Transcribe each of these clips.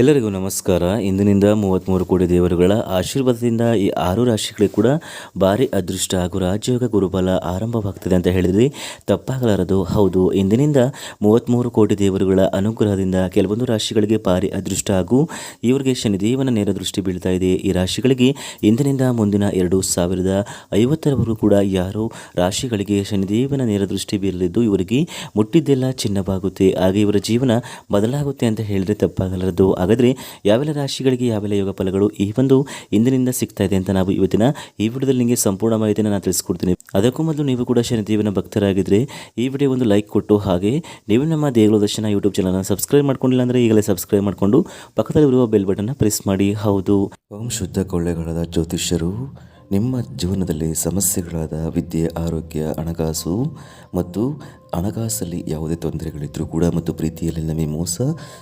ಎಲ್ಲರಿಗೂ ನಮಸ್ಕಾರ. ಇಂದಿನಿಂದ 33 ಕೋಟಿ ದೇವರುಗಳ ಆಶೀರ್ವಾದದಿಂದ ಈ 6 ರಾಶಿಗಳಿಗೆ ಕೂಡ ಭಾರಿ ಅದೃಷ್ಟ ಹಾಗೂ ರಾಜಯೋಗ ಗುರುಬಲ ಆರಂಭವಾಗ್ತದೆ ಅಂತ ಹೇಳಿದ್ರಿ ತಪ್ಪಾಗಲಾರದು. ಹೌದು, ಇಂದಿನಿಂದ 33 ಕೋಟಿ ದೇವರುಗಳ ಅನುಗ್ರಹದಿಂದ ಕೆಲವೊಂದು ರಾಶಿಗಳಿಗೆ ಭಾರಿ ಅದೃಷ್ಟ ಹಾಗೂ ಇವರಿಗೆ ಶನಿದೇವನ ನೇರ ದೃಷ್ಟಿ ಬೀಳ್ತಾ ಇದೆ. ಈ ರಾಶಿಗಳಿಗೆ ಇಂದಿನಿಂದ ಮುಂದಿನ 2050ರವರೆಗೂ ಕೂಡ ಯಾರೋ ರಾಶಿಗಳಿಗೆ ಶನಿದೇವನ ನೇರ ದೃಷ್ಟಿ ಬೀರಲಿದ್ದು ಇವರಿಗೆ ಮುಟ್ಟಿದ್ದೆಲ್ಲ ಚಿನ್ನವಾಗುತ್ತೆ, ಹಾಗೆ ಇವರ ಜೀವನ ಬದಲಾಗುತ್ತೆ ಅಂತ ಹೇಳಿದ್ರೆ ತಪ್ಪಾಗಲಾರದು. ಹಾಗಾದರೆ ಯಾವೆಲ್ಲ ರಾಶಿಗಳಿಗೆ ಯಾವೆಲ್ಲ ಯೋಗ ಫಲಗಳು ಈ ಒಂದು ಇಂದಿನಿಂದ ಸಿಗ್ತಾ ಇದೆ ಅಂತ ನಾವು ಇವತ್ತಿನ ಈ ವಿಡಿಯೋದಲ್ಲಿ ನಿಮಗೆ ಸಂಪೂರ್ಣ ಮಾಹಿತಿಯನ್ನು ನಾನು ತಿಳಿಸ್ಕೊಡ್ತೀನಿ. ಅದಕ್ಕೂ ಮೊದಲು ನೀವು ಕೂಡ ಶನಿದೇವನ ಭಕ್ತರಾಗಿದ್ದರೆ ಈ ವಿಡಿಯೋ ಒಂದು ಲೈಕ್ ಕೊಟ್ಟು, ಹಾಗೆ ನೀವು ನಮ್ಮ ದೇಗುಲ ದರ್ಶನ ಯೂಟ್ಯೂಬ್ ಚಾನಲ್ನ ಸಬ್ಸ್ಕ್ರೈಬ್ ಮಾಡ್ಕೊಂಡಿಲ್ಲ ಅಂದರೆ ಈಗಲೇ ಸಬ್ಸ್ಕ್ರೈಬ್ ಮಾಡಿಕೊಂಡು ಪಕ್ಕದಲ್ಲಿರುವ ಬೆಲ್ ಬಟನ್ನ ಪ್ರೆಸ್ ಮಾಡಿ. ಹೌದು, ಓಂ ಶುದ್ಧ ಕೊಳ್ಳೆಗಳಾದ ಜ್ಯೋತಿಷ್ಯರು ನಿಮ್ಮ ಜೀವನದಲ್ಲಿ ಸಮಸ್ಯೆಗಳಾದ ವಿದ್ಯೆ, ಆರೋಗ್ಯ, ಹಣಕಾಸು ಮತ್ತು ಹಣಕಾಸಲ್ಲಿ ಯಾವುದೇ ತೊಂದರೆಗಳಿದ್ದರೂ ಕೂಡ ಮತ್ತು ಪ್ರೀತಿಯಲ್ಲಿ ನಮಗೆ ಮೋಸ,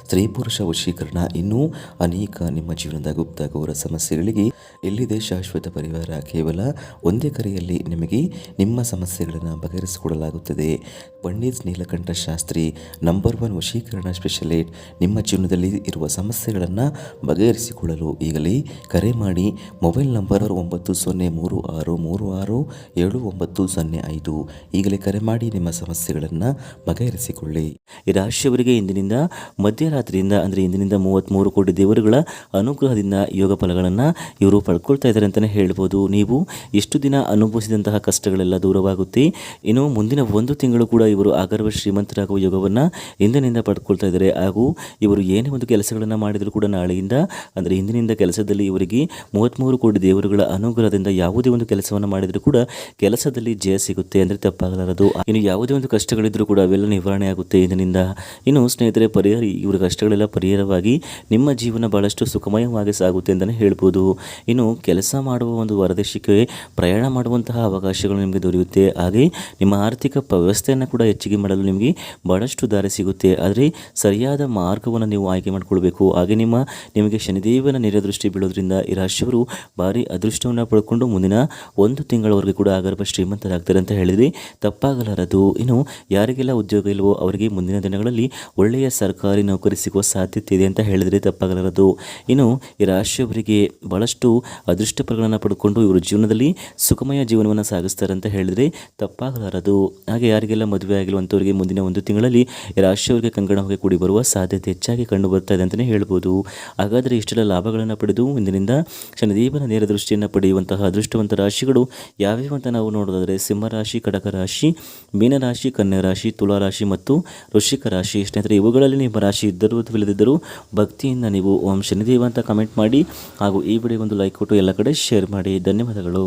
ಸ್ತ್ರೀ ಪುರುಷ ವಶೀಕರಣ, ಇನ್ನೂ ಅನೇಕ ನಿಮ್ಮ ಜೀವನದ ಗುಪ್ತ ಘೋರ ಸಮಸ್ಯೆಗಳಿಗೆ ಎಲ್ಲಿದೆ ಶಾಶ್ವತ ಪರಿಹಾರ. ಕೇವಲ ಒಂದೇ ಕರೆಯಲ್ಲಿ ನಿಮಗೆ ನಿಮ್ಮ ಸಮಸ್ಯೆಗಳನ್ನು ಬಗೆಹರಿಸಿಕೊಡಲಾಗುತ್ತದೆ. ಪಂಡಿತ್ ನೀಲಕಂಠ ಶಾಸ್ತ್ರಿ ನಂಬರ್ 1 ವಶೀಕರಣ ಸ್ಪೆಷಲಿಸ್ಟ್. ನಿಮ್ಮ ಜೀವನದಲ್ಲಿ ಇರುವ ಸಮಸ್ಯೆಗಳನ್ನು ಬಗೆಹರಿಸಿಕೊಳ್ಳಲು ಈಗಲೇ ಕರೆ ಮಾಡಿ. Mobile number 9036367905. ಈಗಲೇ ಕರೆ ಮಾಡಿ ನಿಮ್ಮ ಸಮಸ್ಯೆಗಳನ್ನು ಬಗೆಹರಿಸಿಕೊಳ್ಳಿ. ಈ ರಾಶಿಯವರಿಗೆ ಇಂದಿನಿಂದ ಮಧ್ಯರಾತ್ರಿಯಿಂದ ಅಂದರೆ ಇಂದಿನಿಂದ 33 ಕೋಟಿ ದೇವರುಗಳ ಅನುಗ್ರಹದಿಂದ ಯೋಗ ಫಲಗಳನ್ನು ಇವರು ಪಡ್ಕೊಳ್ತಾ ಇದ್ದಾರೆ ಅಂತಲೇ ಹೇಳ್ಬೋದು. ನೀವು ಇಷ್ಟು ದಿನ ಅನುಭವಿಸಿದಂತಹ ಕಷ್ಟಗಳೆಲ್ಲ ದೂರವಾಗುತ್ತೆ. ಇನ್ನು ಮುಂದಿನ 1 ತಿಂಗಳು ಕೂಡ ಇವರು ಆಗರ್ವ ಶ್ರೀಮಂತರಾಗುವ ಯೋಗವನ್ನು ಇಂದಿನಿಂದ ಪಡ್ಕೊಳ್ತಾ ಇದ್ದಾರೆ. ಹಾಗೂ ಇವರು ಏನೇ ಒಂದು ಕೆಲಸಗಳನ್ನು ಮಾಡಿದರೂ ಕೂಡ ನಾಳೆಯಿಂದ ಅಂದರೆ ಇಂದಿನಿಂದ ಕೆಲಸದಲ್ಲಿ ಇವರಿಗೆ 33 ಕೋಟಿ ದೇವರುಗಳ ಅನುಗ್ರಹದಿಂದ ಯಾವುದೇ ಒಂದು ಕೆಲಸವನ್ನು ಮಾಡಿದರೂ ಕೂಡ ಕೆಲಸದಲ್ಲಿ ಜಯ ಸಿಗುತ್ತೆ ಅಂದರೆ ತಪ್ಪಾಗಲಾರದು. ಇನ್ನು ಯಾವುದೇ ಒಂದು ಕಷ್ಟಗಳಿದ್ರೂ ಕೂಡ ಅವೆಲ್ಲ ನಿವಾರಣೆ ಆಗುತ್ತೆ ಇಂದಿನಿಂದ. ಇನ್ನು ಸ್ನೇಹಿತರೆ, ಇವರ ಕಷ್ಟಗಳೆಲ್ಲ ಪರಿಹಾರವಾಗಿ ನಿಮ್ಮ ಜೀವನ ಬಹಳಷ್ಟು ಸುಖಮಯವಾಗಿ ಸಾಗುತ್ತೆ ಅಂತಲೇ ಹೇಳ್ಬೋದು. ಇನ್ನು ಕೆಲಸ ಮಾಡುವ ಒಂದು ಹೊರದೇಶಕ್ಕೆ ಪ್ರಯಾಣ ಮಾಡುವಂತಹ ಅವಕಾಶಗಳು ನಿಮಗೆ ದೊರೆಯುತ್ತೆ. ಹಾಗೆ ನಿಮ್ಮ ಆರ್ಥಿಕ ವ್ಯವಸ್ಥೆಯನ್ನು ಕೂಡ ಹೆಚ್ಚಿಗೆ ಮಾಡಲು ನಿಮಗೆ ಬಹಳಷ್ಟು ದಾರಿ ಸಿಗುತ್ತೆ. ಆದರೆ ಸರಿಯಾದ ಮಾರ್ಗವನ್ನು ನೀವು ಆಯ್ಕೆ ಮಾಡಿಕೊಳ್ಬೇಕು. ಹಾಗೆ ನಿಮಗೆ ಶನಿದೇವನ ನೇರದೃಷ್ಟಿ ಬೀಳೋದ್ರಿಂದ ಈ ರಾಶಿಯವರು ಭಾರಿ ಅದೃಷ್ಟವನ್ನು ಪಡ್ಕೊಂಡು ಮುಂದಿನ 1 ತಿಂಗಳವರೆಗೆ ಕೂಡ ಆಗರ್ಭ ಶ್ರೀಮಂತರಾಗ್ತಾರೆ ಅಂತ ಹೇಳಿದರೆ ತಪ್ಪಾಗಲಾರದು. ಇನ್ನು ಯಾರಿಗೆಲ್ಲ ಉದ್ಯೋಗ ಇಲ್ವೋ ಅವರಿಗೆ ಮುಂದಿನ ದಿನಗಳಲ್ಲಿ ಒಳ್ಳೆಯ ಸರ್ಕಾರಿ ನೌಕರಿ ಸಿಗುವ ಸಾಧ್ಯತೆ ಇದೆ ಅಂತ ಹೇಳಿದರೆ ತಪ್ಪಾಗಲಾರದು. ಇನ್ನು ಈ ರಾಶಿಯವರಿಗೆ ಬಹಳಷ್ಟು ಅದೃಷ್ಟ ಫಲಗಳನ್ನು ಪಡ್ಕೊಂಡು ಇವರು ಜೀವನದಲ್ಲಿ ಸುಖಮಯ ಜೀವನವನ್ನು ಸಾಗಿಸ್ತಾರೆ ಅಂತ ಹೇಳಿದರೆ ತಪ್ಪಾಗಲಾರದು. ಹಾಗೆ ಯಾರಿಗೆಲ್ಲ ಮದುವೆ ಆಗಿರುವಂಥವರಿಗೆ ಮುಂದಿನ 1 ತಿಂಗಳಲ್ಲಿ ಈ ರಾಶಿಯವರಿಗೆ ಕಂಕಣ ಹೋಗಿ ಕೂಡಿ ಬರುವ ಸಾಧ್ಯತೆ ಹೆಚ್ಚಾಗಿ ಕಂಡು ಬರ್ತಾ ಇದೆ ಅಂತಲೇ ಹೇಳ್ಬೋದು. ಹಾಗಾದರೆ ಇಷ್ಟೆಲ್ಲ ಲಾಭಗಳನ್ನು ಪಡೆದು ಇಂದಿನಿಂದ ಶನಿದೇವನ ನೇರ ದೃಷ್ಟಿಯನ್ನು ಪಡೆಯುವಂತಹ ಅದೃಷ್ಟವಂತ ರಾಶಿಗಳು ಯಾವ್ಯಾವ ಅಂತ ನಾವು ನೋಡೋದಾದರೆ ಸಿಂಹರಾಶಿ, ಕಟಕ ರಾಶಿ, ಮೀನರಾಶಿ, ಕನ್ಯಾ ರಾಶಿ, ತುಲಾ ರಾಶಿ ಮತ್ತು ವೃಶ್ಚಿಕ ರಾಶಿ. ಸ್ನೇಹಿತರೆ, ಇವುಗಳಲ್ಲಿ ನಿಮ್ಮ ರಾಶಿ ಇದ್ದರೂ ಅಥವಾ ಇಲ್ಲದಿದ್ದರೂ ಭಕ್ತಿಯಿಂದ ನೀವು ಓಂ ಶನಿದೇವ ಅಂತ ಕಮೆಂಟ್ ಮಾಡಿ ಹಾಗೂ ಈ ವಿಡಿಯೋ ಒಂದು ಲೈಕ್ ಕೊಟ್ಟು ಎಲ್ಲ ಕಡೆ ಶೇರ್ ಮಾಡಿ. ಧನ್ಯವಾದಗಳು.